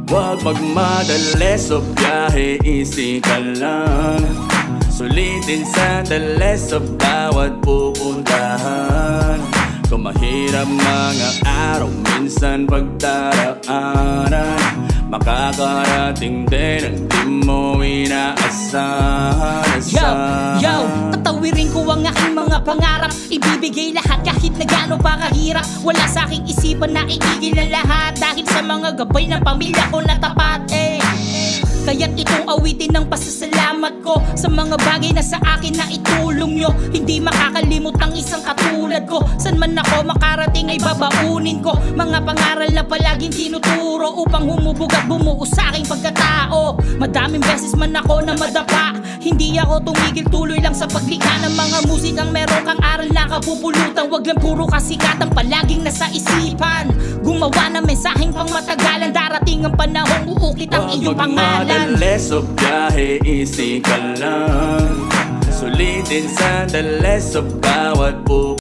Huwag magmadali sa biyahe, easy ka lang. Sulitin sandali sa bawat pupuntahan. Kung mahirap mga araw, minsan pagdaraanan, makakarating din ang di mo inaasahan. Yo, tatawirin ko ang aking mga pangarap. Ibibigay lahat kahit na gaano pa kahirap. Wala sa aking isipan na iigil ang lahat, dahil sa mga gabay ng pamilya ko na tapat. Kaya't itong awitin ng pasasalamat ko sa mga bagay na sa akin na itulong nyo. Hindi makakalimot ang isang katulad ko. San man ako makarating ay babaunin ko. Mga pangaral na palaging tinuturo upang humubog at bumuo sa aking pagkatao. Madaming beses man ako na madapa, hindi ako tumigil, tuloy lang sa paglikha ng mga musikang meron kang aral na kapupulutan. Wag lang puro kasikatan, palaging nasa isipan. Gumawa ng mensaheng pang matagalan, darating ang panahong uukit ang iyong pangalan. Madali sa biyahe, easy ka lang. Sulitin sandali sa bawat